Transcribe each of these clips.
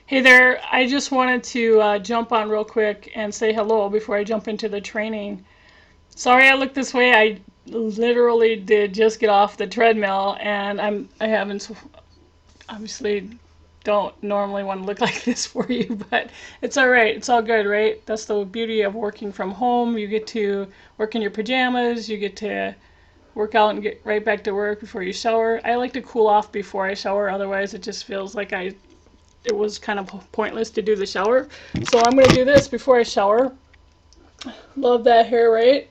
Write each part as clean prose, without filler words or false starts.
Hey there, I just wanted to jump on real quick and say hello before I jump into the training. Sorry I look this way. I literally did just get off the treadmill and I haven't obviously don't normally want to look like this for you, but it's all right. It's all good, right? That's the beauty of working from home. You get to work in your pajamas, you get to work out and get right back to work before you shower. I like to cool off before I shower, otherwise it just feels like it was kind of pointless to do the shower. So I'm going to do this before I shower. Love that hair, right?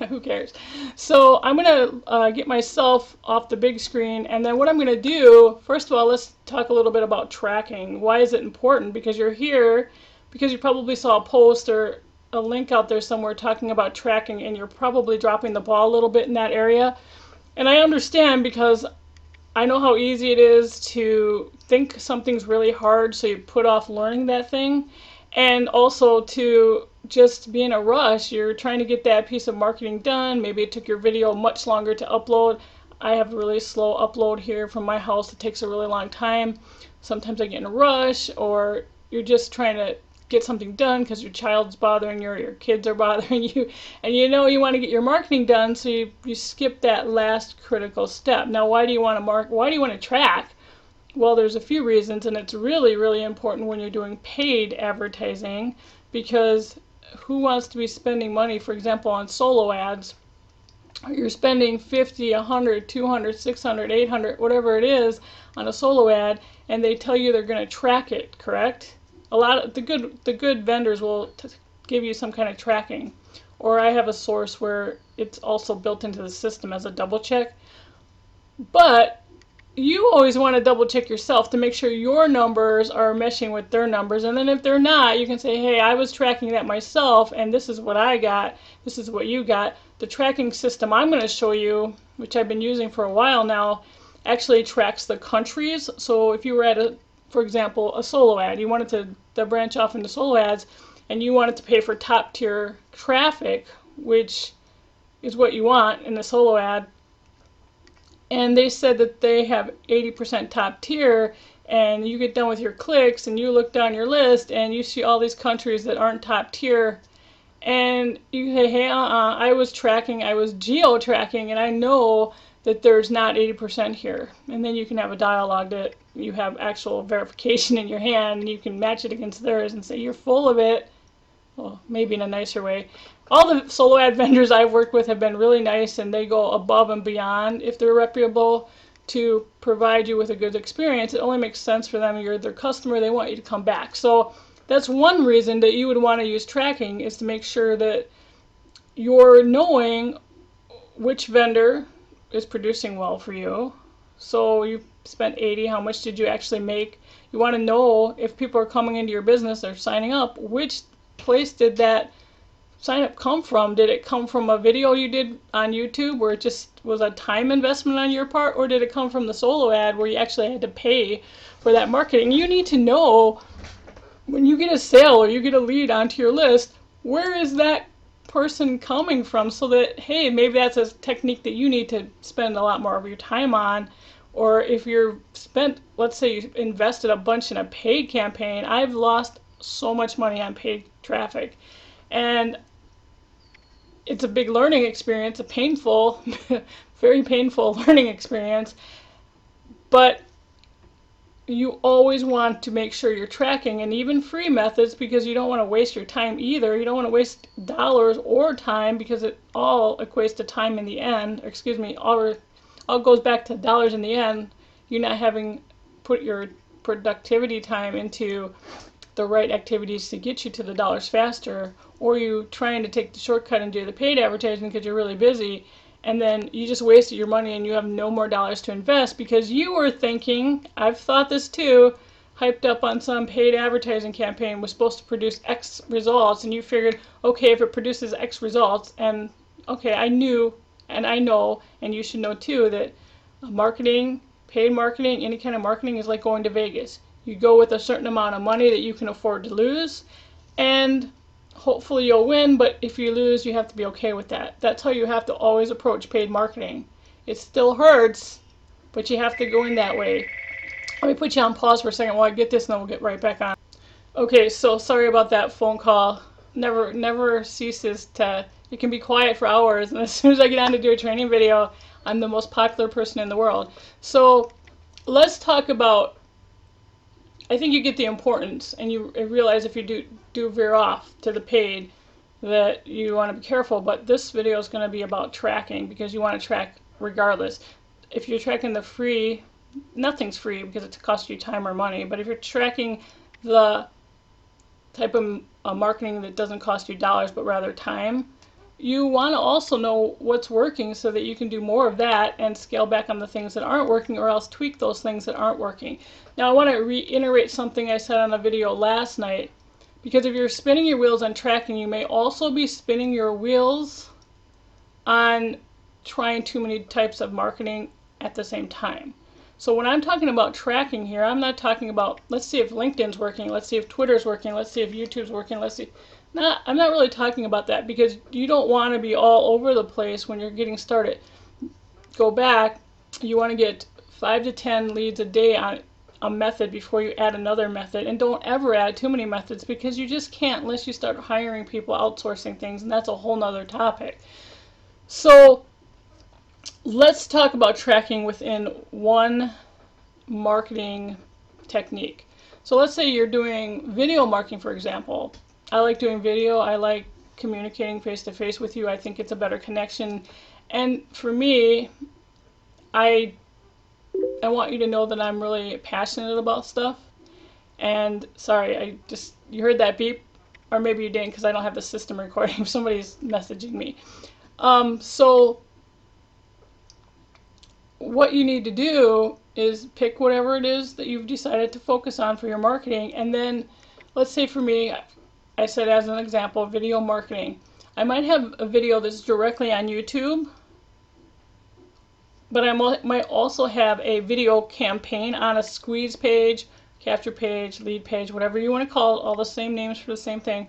Who cares? So I'm going to get myself off the big screen, and then what I'm going to do, first of all, let's talk a little bit about tracking. Why is it important? Because you're here, because you probably saw a post or a link out there somewhere talking about tracking, and you're probably dropping the ball a little bit in that area. And I understand because I know how easy it is to think something's really hard, so you put off learning that thing. And also to just be in a rush. You're trying to get that piece of marketing done. Maybe it took your video much longer to upload. I have a really slow upload here from my house. It takes a really long time. Sometimes I get in a rush, or you're just trying to get something done because your child's bothering you or your kids are bothering you, and you know you want to get your marketing done, so you skip that last critical step. Now, why do you want to why do you want to track? Well, there's a few reasons, and it's really, really important when you're doing paid advertising, because who wants to be spending money, for example, on solo ads? You're spending 50, 100, 200, 600, 800, whatever it is on a solo ad, and they tell you they're going to track it, correct? A lot of the good vendors will give you some kind of tracking. Or I have a source where it's also built into the system as a double check. But you always want to double check yourself to make sure your numbers are meshing with their numbers. And then if they're not, you can say, hey, I was tracking that myself, and this is what I got. This is what you got. The tracking system I'm going to show you, which I've been using for a while now, actually tracks the countries. So if you were at for example, a solo ad, you wanted to branch off into solo ads, and you wanted to pay for top tier traffic, which is what you want in a solo ad, and they said that they have 80% top tier, and you get done with your clicks and you look down your list and you see all these countries that aren't top tier, and you say, hey, I was tracking, I was geo tracking, and I know that there's not 80% here. And then you can have a dialogue that you have actual verification in your hand, and you can match it against theirs and say you're full of it. Well, maybe in a nicer way. All the solo ad vendors I've worked with have been really nice, and they go above and beyond if they're reputable to provide you with a good experience. It only makes sense for them. You're their customer. They want you to come back. So that's one reason that you would want to use tracking, is to make sure that you're knowing which vendor is producing well for you. So you spent 80, how much did you actually make? You want to know if people are coming into your business, they're signing up, which place did that sign up come from? Did it come from a video you did on YouTube where it just was a time investment on your part, or did it come from the solo ad where you actually had to pay for that marketing? You need to know when you get a sale or you get a lead onto your list, where is that person coming from, so that, hey, maybe that's a technique that you need to spend a lot more of your time on. Or if you're spent, let's say you invested a bunch in a paid campaign. I've lost so much money on paid traffic, and it's a big learning experience, a painful, very painful learning experience. But you always want to make sure you're tracking, and even free methods, because you don't want to waste your time either. You don't want to waste dollars or time, because it all equates to time in the end. Or excuse me, all goes back to dollars in the end. You're not having put your productivity time into the right activities to get you to the dollars faster, or you trying to take the shortcut and do the paid advertising because you're really busy, and then you just wasted your money and you have no more dollars to invest because you were thinking, I've thought this too, hyped up on some paid advertising campaign was supposed to produce X results, and you figured, okay, if it produces X results, and okay, I knew and I know, and you should know too, that marketing, paid marketing, any kind of marketing is like going to Vegas. You go with a certain amount of money that you can afford to lose, and hopefully you'll win, but if you lose, you have to be okay with that. That's how you have to always approach paid marketing. It still hurts, but you have to go in that way. Let me put you on pause for a second while I get this, and then we'll get right back on. Okay, so sorry about that phone call. Never ceases to. It can be quiet for hours, and as soon as I get on to do a training video, I'm the most popular person in the world. So let's talk about. I think you get the importance, and you realize if you do veer off to the paid, that you want to be careful. But this video is going to be about tracking because you want to track regardless. If you're tracking the free, nothing's free because it costs you time or money. But if you're tracking the type of marketing that doesn't cost you dollars but rather time, you want to also know what's working so that you can do more of that and scale back on the things that aren't working, or else tweak those things that aren't working. Now I want to reiterate something I said on a video last night, because if you're spinning your wheels on tracking, you may also be spinning your wheels on trying too many types of marketing at the same time. So when I'm talking about tracking here, I'm not talking about, let's see if LinkedIn's working, let's see if Twitter's working, let's see if YouTube's working, let's see. I'm not really talking about that, because you don't want to be all over the place when you're getting started. Go back, you want to get 5 to 10 leads a day on a method before you add another method, and don't ever add too many methods, because you just can't unless you start hiring people, outsourcing things, and that's a whole nother topic. So let's talk about tracking within one marketing technique. So let's say you're doing video marketing, for example. I like doing video. I like communicating face to face with you. I think it's a better connection. And for me, I want you to know that I'm really passionate about stuff. And sorry, you heard that beep, or maybe you didn't because I don't have the system recording. Somebody's messaging me. So what you need to do is pick whatever it is that you've decided to focus on for your marketing. And then, let's say for me, I said as an example, video marketing. I might have a video that's directly on YouTube, but I might also have a video campaign on a squeeze page, capture page, lead page, whatever you want to call it, all the same names for the same thing.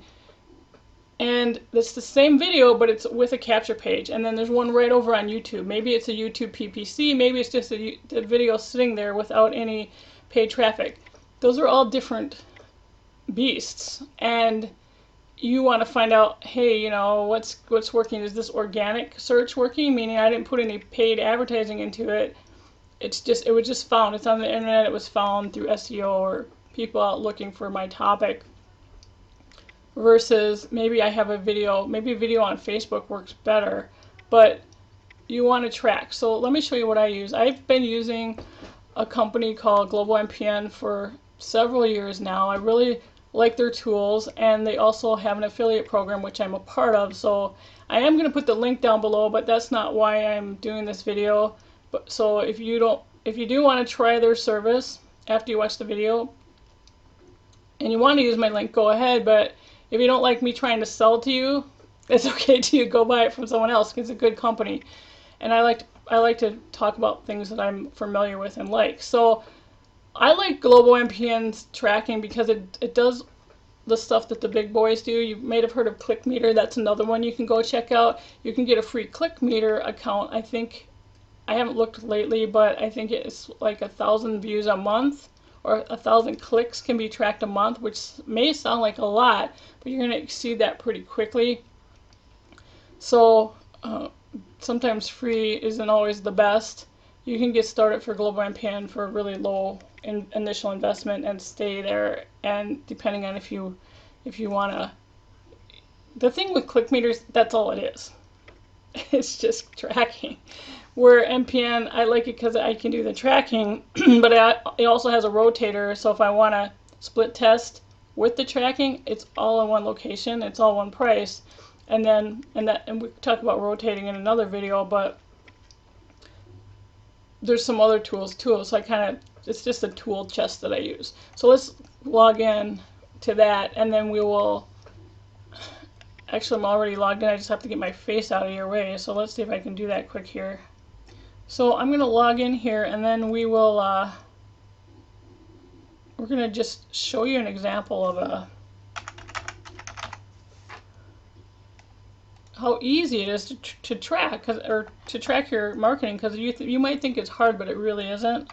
And it's the same video, but it's with a capture page. And then there's one right over on YouTube. Maybe it's a YouTube PPC. Maybe it's just a video sitting there without any paid traffic. Those are all different beasts. And you want to find out, hey, you know, what's working? Is this organic search working? Meaning I didn't put any paid advertising into it. It was just found. It's on the internet. It was found through SEO or people out looking for my topic. Versus maybe I have a video, maybe a video on Facebook works better, but you want to track. So let me show you what I use. I've been using a company called Global MPN for several years now. I really like their tools, and they also have an affiliate program which I'm a part of. So I am going to put the link down below, but that's not why I'm doing this video. But so if you do want to try their service after you watch the video and you want to use my link, go ahead. But if you don't like me trying to sell to you, it's okay to go buy it from someone else, because it's a good company. And I like to talk about things that I'm familiar with and like. So I like Global MPN's tracking because it does the stuff that the big boys do. You may have heard of ClickMeter. That's another one you can go check out. You can get a free ClickMeter account. I think, I haven't looked lately, but I think it's like 1,000 views a month, or 1,000 clicks can be tracked a month, which may sound like a lot, but you're going to exceed that pretty quickly. So sometimes free isn't always the best. You can get started for Global MPN for a really low initial investment and stay there. And depending on if you want to, the thing with ClickMeters, that's all it is. It's just tracking. Where MPN, I like it because I can do the tracking, but it also has a rotator. So if I want to split test with the tracking, it's all in one location. It's all one price. And we talk about rotating in another video, but there's some other tools too. So it's just a tool chest that I use. So let's log in to that, and then we will. Actually, I'm already logged in. I just have to get my face out of your way. So let's see if I can do that quick here. So I'm going to log in here, and then we will, we're going to just show you an example of how easy it is to track, or to track your marketing, because you might think it's hard, but it really isn't.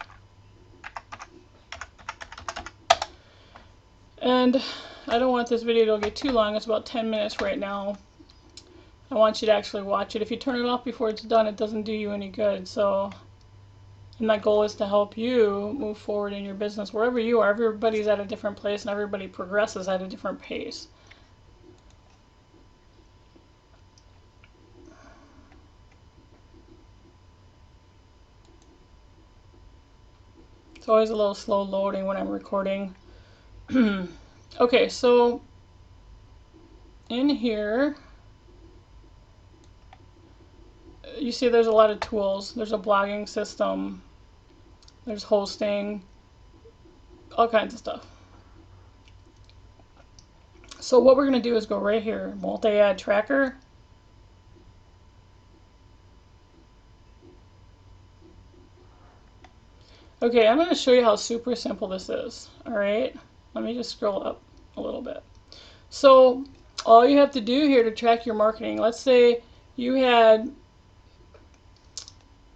And I don't want this video to get too long. It's about 10 minutes right now. I want you to actually watch it. If you turn it off before it's done, it doesn't do you any good. So, and my goal is to help you move forward in your business wherever you are. Everybody's at a different place and everybody progresses at a different pace. It's always a little slow loading when I'm recording. Okay, so in here, you see there's a lot of tools. There's a blogging system, there's hosting, all kinds of stuff. So what we're going to do is go right here, multi-ad tracker. Okay, I'm going to show you how super simple this is. All right, let me just scroll up a little bit. So all you have to do here to track your marketing, let's say you had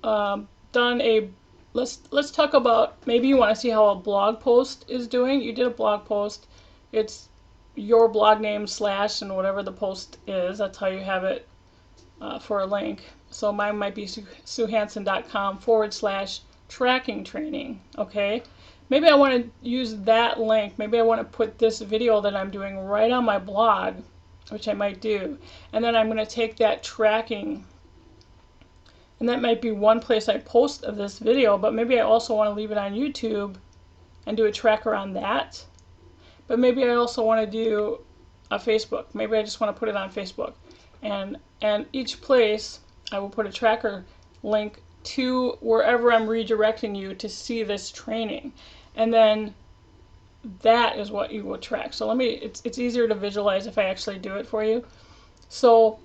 done a, let's talk about, maybe you want to see how a blog post is doing. You did a blog post. It's your blog name / and whatever the post is. That's how you have it for a link. So mine might be suehansen.com / tracking training. Okay, maybe I want to use that link. Maybe I want to put this video that I'm doing right on my blog, which I might do, and then I'm going to take that tracking, and that might be one place I post of this video, but maybe I also want to leave it on YouTube and do a tracker on that. But maybe I also want to do a Facebook. Maybe I just want to put it on Facebook, and each place I will put a tracker link to wherever I'm redirecting you to see this training, and then that is what you will track. So it's easier to visualize if I actually do it for you. So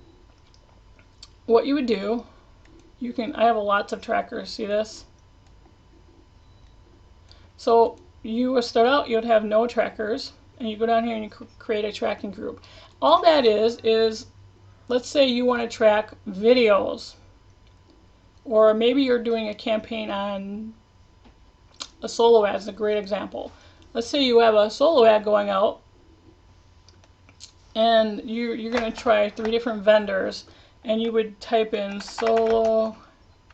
what you would do, I have lots of trackers, see this? So you would start out, you would have no trackers, and you go down here and you create a tracking group. All that is let's say you want to track videos, or maybe you're doing a campaign on a solo ad is a great example. Let's say you have a solo ad going out, and you're going to try 3 different vendors, and you would type in solo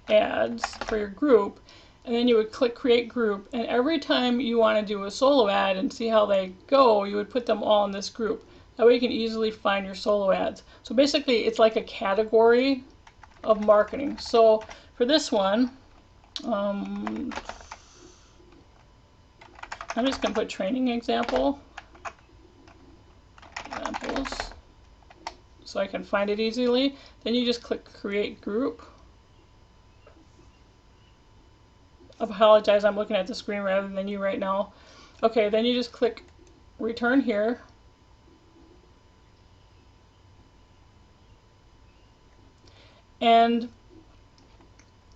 ads for your group, and then you would click create group, and every time you want to do a solo ad and see how they go, you would put them all in this group. That way you can easily find your solo ads. So basically it's like a category of marketing. So for this one, I'm just going to put training examples so I can find it easily. Then you just click create group. I apologize, I'm looking at the screen rather than you right now. Okay, then you just click return here. And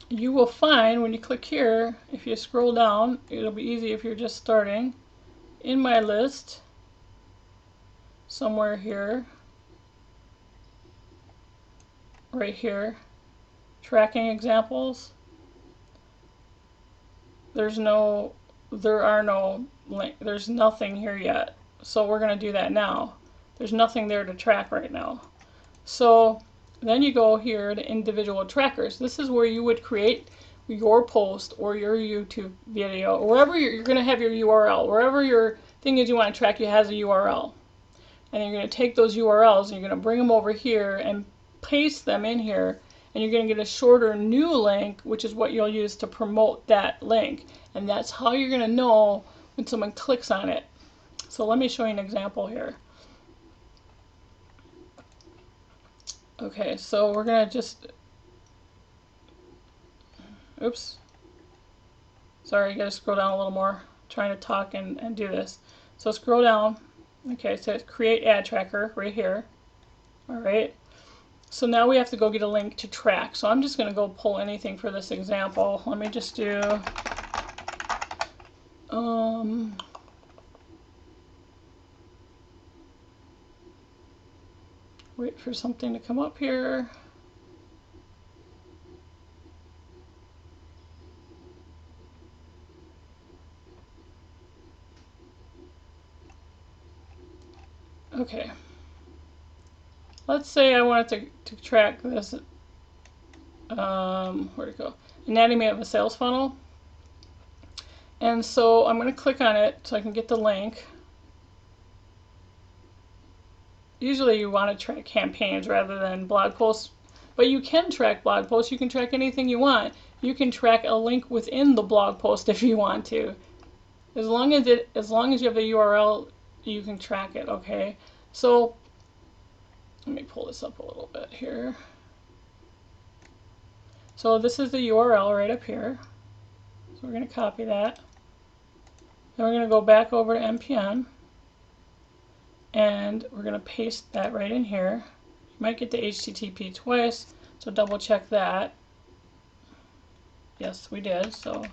you will find when you click here, if you scroll down, it'll be easy if you're just starting, in my list, somewhere here, right here, tracking examples. There's nothing here yet. So we're going to do that now. There's nothing there to track right now. So then you go here to individual trackers. This is where you would create your post or your YouTube video, or wherever you're going to have your URL. Wherever your thing is you want to track, it has a URL. And you're going to take those URLs and you're going to bring them over here and paste them in here. And you're going to get a shorter new link, which is what you'll use to promote that link. And that's how you're going to know when someone clicks on it. So let me show you an example here. Okay, so we're going to just, oops. Sorry, you got to scroll down a little more. I'm trying to talk and do this. So scroll down. Okay, so it's create ad tracker right here. All right. So now we have to go get a link to track. So I'm just going to go pull anything for this example. Let me just do wait for something to come up here. Okay. Let's say I wanted to track this, where'd it go? Anatomy of a sales funnel. And so I'm going to click on it so I can get the link. Usually you want to track campaigns rather than blog posts, but you can track blog posts. You can track anything you want. You can track a link within the blog post if you want to. As long as you have the URL, you can track it, okay? So let me pull this up a little bit here. So this is the URL right up here. So we're going to copy that. Then we're going to go back over to NPN. And we're going to paste that right in here. You might get the HTTP twice, so double check that. Yes, we did. So I'm going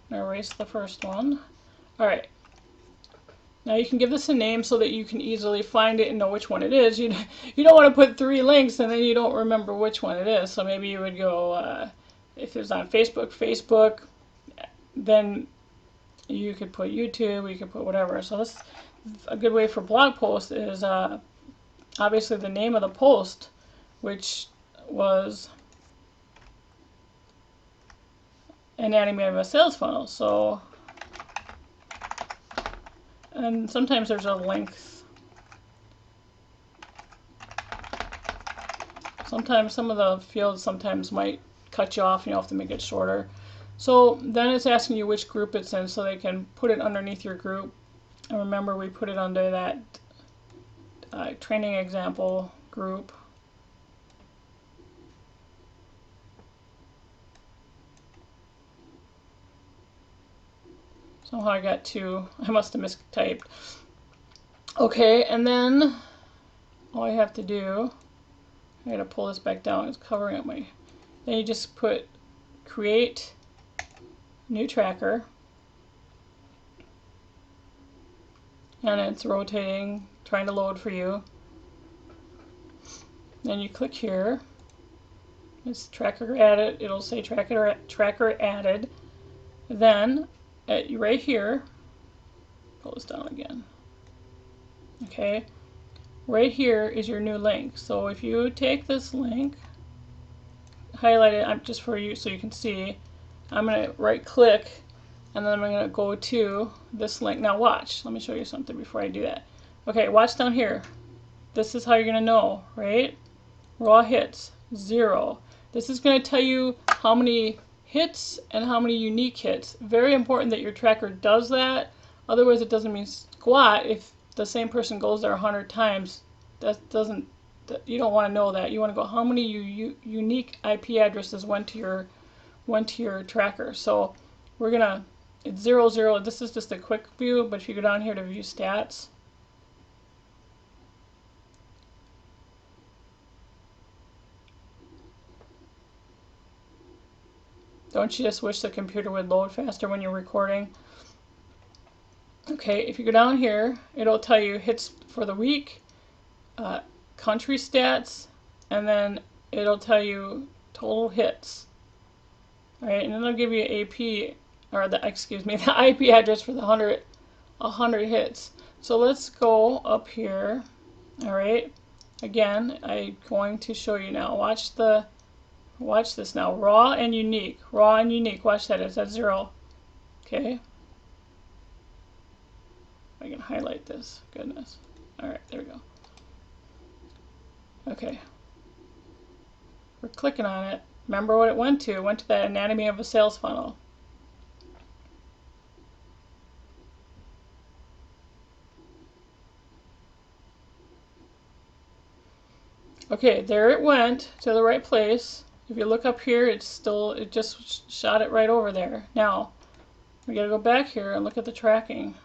to erase the first one. Alright. Now you can give this a name so that you can easily find it and know which one it is. You don't want to put 3 links and then you don't remember which one it is. So maybe you would go, if it's on Facebook, then you could put YouTube, you could put whatever. So this, a good way for blog posts is obviously the name of the post, which was Anatomy of a Sales Funnel. So, and sometimes there's a length. Sometimes some of the fields might cut you off and you have to make it shorter. So then it's asking you which group it's in so they can put it underneath your group. And remember, we put it under that training example group. Somehow I got 2. I must have mistyped. Okay, and then all I have to do, I gotta pull this back down, it's covering up my, then you just put create new tracker. And it's rotating, trying to load for you. Then you click here. It's tracker added. It'll say tracker added. Then right here, pull this down again. Okay, right here is your new link. So if you take this link, highlight it just for you so you can see. I'm going to right click and then I'm going to go to this link. Now watch, let me show you something before I do that. Okay, watch down here. This is how you're going to know, right? Raw hits, 0. This is going to tell you how many hits and how many unique hits. Very important that your tracker does that. Otherwise it doesn't mean squat. If the same person goes there 100 times, you don't want to know that. You want to go how many unique IP addresses went to your tracker. So we're going to, it's 0, 0. This is just a quick view, but if you go down here to view stats, don't you just wish the computer would load faster when you're recording? Okay, if you go down here, it'll tell you hits for the week, country stats, and then it'll tell you total hits. Alright, and then it'll give you AP, or the IP address for the 100 hits. So let's go up here. Alright, again, I'm going to show you now. Watch this now. Raw and unique. Raw and unique. Watch that. It's at 0. Okay. I can highlight this. Goodness. Alright, there we go. Okay. We're clicking on it. Remember what it went to? It went to that anatomy of a sales funnel. Okay, there it went to the right place. If you look up here, it just shot it right over there. Now, we gotta go back here and look at the tracking.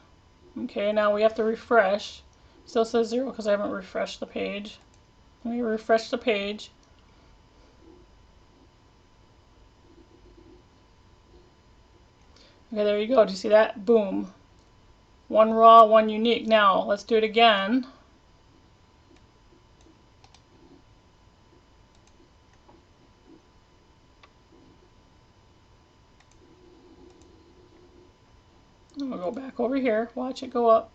Okay, now we have to refresh. Still says 0 because I haven't refreshed the page. Let me refresh the page. Okay, there you go. Do you see that? Boom. 1 raw, 1 unique. Now, let's do it again. And we'll go back over here. Watch it go up.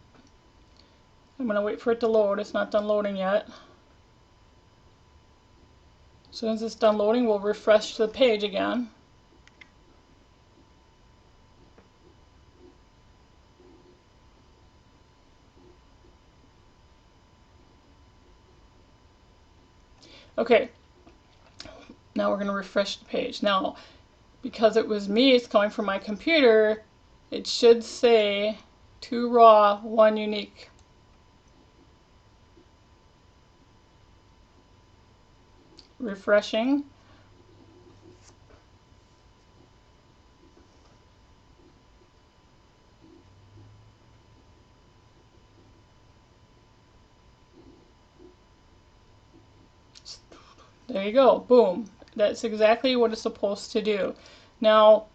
I'm going to wait for it to load. It's not done loading yet. As soon as it's done loading, we'll refresh the page again. Okay, now we're going to refresh the page. Now, because it was me, it's coming from my computer, it should say 2 raw, 1 unique. Refreshing. There you go, boom. That's exactly what it's supposed to do. Now,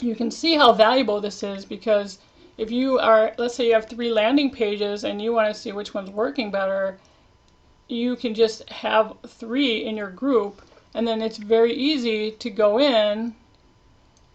you can see how valuable this is, because if you are, let's say you have 3 landing pages and you want to see which one's working better, you can just have 3 in your group, and then it's very easy to go in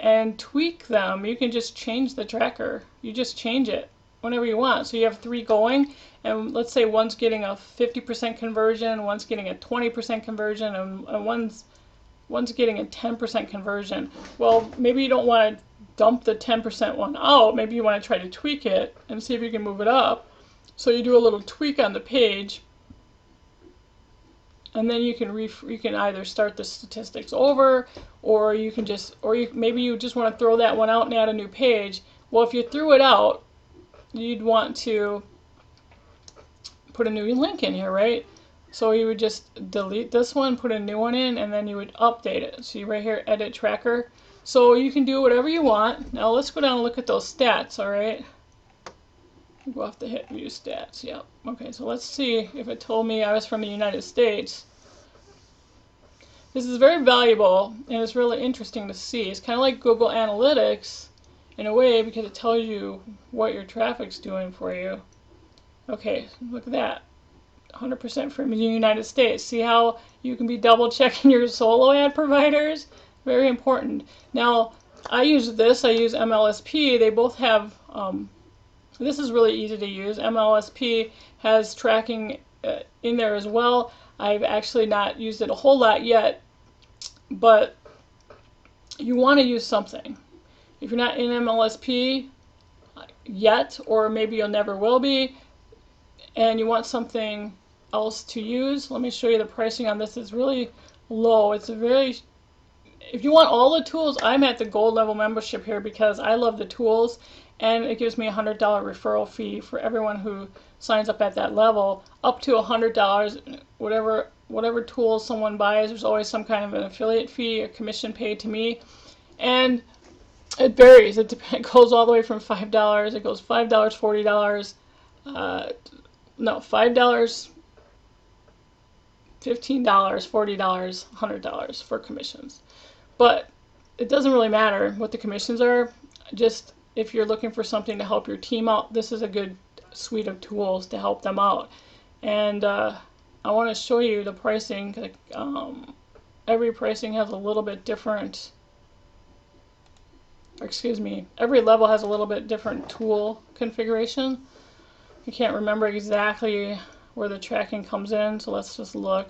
and tweak them. You can just change the tracker. You just change it whenever you want. So you have 3 going, and let's say one's getting a 50% conversion, one's getting a 20% conversion, and one's getting a 10% conversion. Well, maybe you don't want to dump the 10% one out. Maybe you want to try to tweak it and see if you can move it up. So you do a little tweak on the page, and then you can either start the statistics over, or you can just, maybe you just want to throw that one out and add a new page. Well, if you threw it out, you'd want to put a new link in here, right? So you would just delete this one, put a new one in, and then you would update it. See right here, edit tracker. So you can do whatever you want. Now let's go down and look at those stats, all right? Go off the hit view stats, yep. Okay, so let's see if it told me I was from the United States. This is very valuable, and it's really interesting to see. It's kind of like Google Analytics in a way, because it tells you what your traffic's doing for you. Okay, look at that. 100% from the United States. See how you can be double checking your solo ad providers? Very important. Now, I use MLSP. They both have, this is really easy to use. MLSP has tracking in there as well. I've actually not used it a whole lot yet, but you want to use something. If you're not in MLSP yet, or maybe you never will be, and you want something else to use, let me show you the pricing on this. It's really low. It's a very, if you want all the tools, I'm at the gold level membership here because I love the tools, and it gives me a $100 referral fee for everyone who signs up at that level, up to $100. Whatever tools someone buys, there's always some kind of an affiliate fee, a commission paid to me, and it varies. It goes all the way from $5. It goes $5, $40. No, $5, $15, $40, $100 for commissions. But it doesn't really matter what the commissions are. Just if you're looking for something to help your team out, this is a good suite of tools to help them out. And I want to show you the pricing. Every pricing has a little bit different, every level has a little bit different tool configuration. I can't remember exactly where the tracking comes in, so let's just look.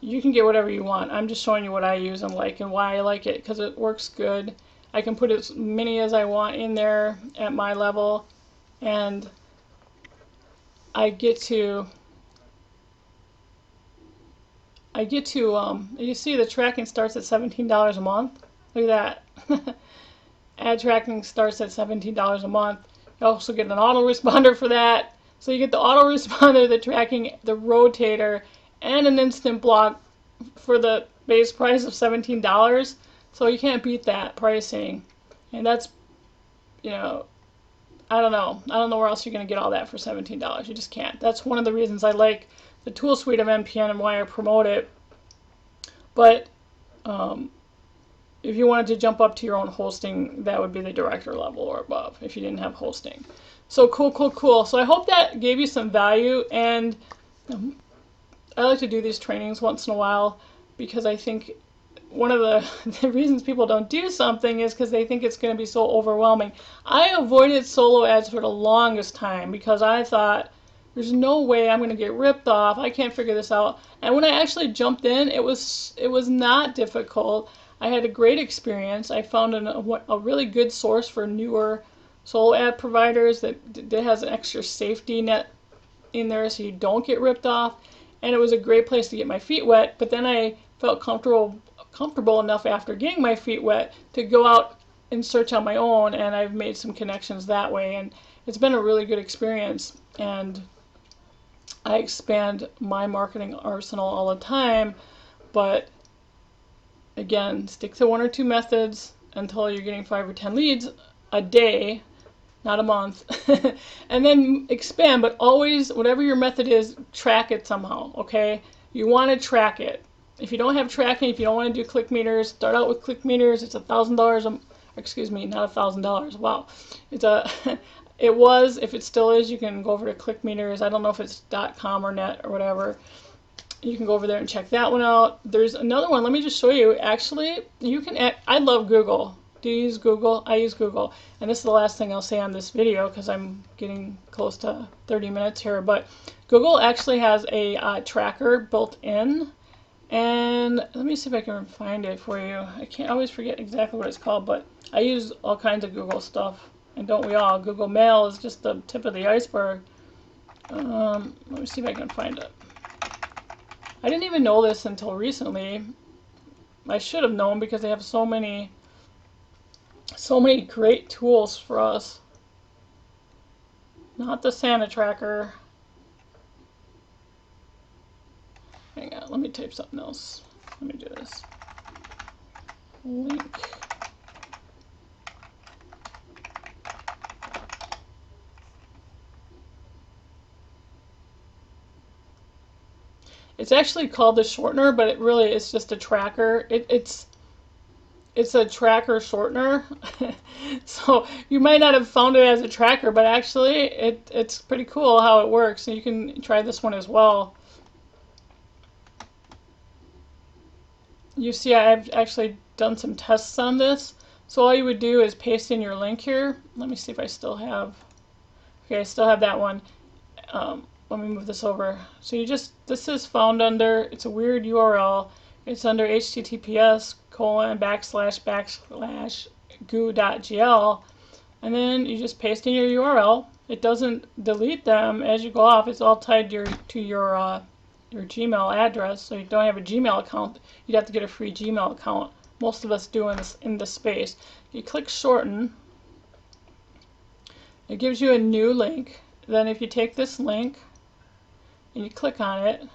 You can get whatever you want. I'm just showing you what I use and like, and why I like it, because it works good. I can put as many as I want in there at my level, and I get to you see the tracking starts at $17 a month. Look at that. Ad tracking starts at $17 a month. You also get an autoresponder for that. So you get the autoresponder, the tracking, the rotator, and an instant block for the base price of $17. So you can't beat that pricing. And that's, I don't know where else you're going to get all that for $17. You just can't. That's one of the reasons I like the tool suite of MPN and why I promote it. But if you wanted to jump up to your own hosting, that would be the director level or above if you didn't have hosting. So cool. So I hope that gave you some value, and I like to do these trainings once in a while because I think one of the reasons people don't do something is because they think it's going to be so overwhelming. I avoided solo ads for the longest time because I thought, there's no way I'm going to get ripped off. I can't figure this out. And when I actually jumped in, it was not difficult. I had a great experience. I found a really good source for newer solo ad providers that has an extra safety net in there so you don't get ripped off. And it was a great place to get my feet wet. But then I felt comfortable enough after getting my feet wet to go out and search on my own, and I've made some connections that way, and it's been a really good experience. And I expand my marketing arsenal all the time, but again, stick to one or two methods until you're getting 5 or 10 leads a day, not a month, and then expand. But always, whatever your method is, track it somehow, okay? You want to track it. If you don't have tracking, if you don't want to do click meters, start out with click meters. It's $1,000. Excuse me, not $1,000. Wow, it's a. It was. If it still is, you can go over to click meters. I don't know if it's .com or net or whatever. You can go over there and check that one out. There's another one. Let me just show you. Actually, you can. I love Google. Do you use Google? I use Google. And this is the last thing I'll say on this video because I'm getting close to 30 minutes here. But Google actually has a tracker built in. And let me see if I can find it for you. I can't always forget exactly what it's called, but I use all kinds of Google stuff. And don't we all? Google Mail is just the tip of the iceberg. Let me see if I can find it. I didn't even know this until recently. I should have known because they have so many great tools for us. Not the Santa tracker. Hang on, let me type something else. Let me do this. Link. It's actually called the shortener, but it really is just a tracker. It's a tracker shortener. So you might not have found it as a tracker, but actually it's pretty cool how it works. And you can try this one as well. You see, I've actually done some tests on this. So all you would do is paste in your link here. Let me see if I still have. Okay, I still have that one. Let me move this over. So this is found under, it's a weird URL. It's under https://goo.gl. And then you just paste in your URL. It doesn't delete them as you go off. It's all tied to your Gmail address. So you don't have a Gmail account, you'd have to get a free Gmail account. Most of us do in this space. You click shorten. It gives you a new link. Then if you take this link and you click on it,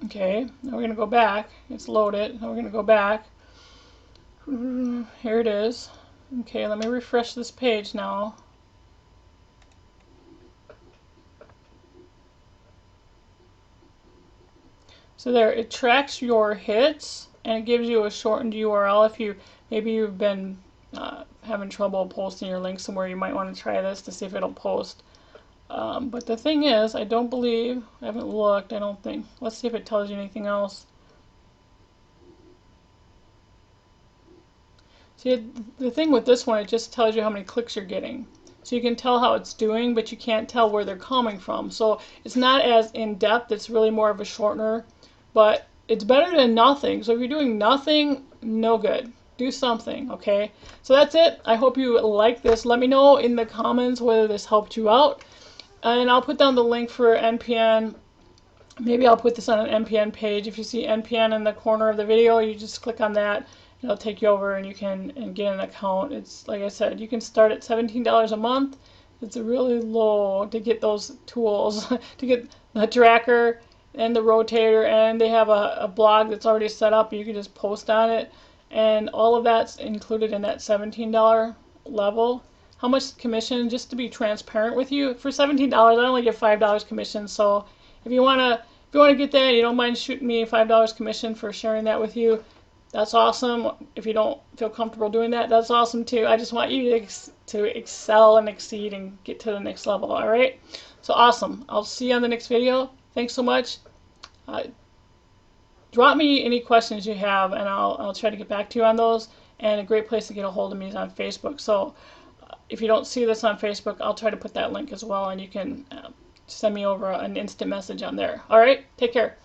okay, now we're going to go back. It's loaded. Now we're going to go back. Here it is. Okay, let me refresh this page now. So there, it tracks your hits and it gives you a shortened URL. If maybe you've been having trouble posting your link somewhere, you might want to try this to see if it'll post. But the thing is, I haven't looked, I don't think. Let's see if it tells you anything else. See, the thing with this one, it just tells you how many clicks you're getting. So you can tell how it's doing, but you can't tell where they're coming from. So it's not as in-depth, it's really more of a shortener. But it's better than nothing. So if you're doing nothing, no good. Do something, okay? So that's it. I hope you like this. Let me know in the comments whether this helped you out. And I'll put down the link for NPN. Maybe I'll put this on an NPN page. If you see NPN in the corner of the video, you just click on that. It'll take you over and you can get an account. It's, like I said, you can start at $17 a month. It's really low to get those tools, to get the tracker and the rotator, and they have a blog that's already set up. You can just post on it, and all of that's included in that $17 level. How much commission? Just to be transparent with you, for $17, I only get $5 commission. So if you wanna get that, and you don't mind shooting me $5 commission for sharing that with you, That's awesome. If you don't feel comfortable doing that, that's awesome too. I just want you to excel and exceed and get to the next level, all right? So awesome. I'll see you on the next video. Thanks so much. Uh, Drop me any questions you have, and I'll try to get back to you on those. And a great place to get a hold of me is on Facebook. So if you don't see this on Facebook, I'll try to put that link as well, and you can send me over an instant message on there. All right? Take care.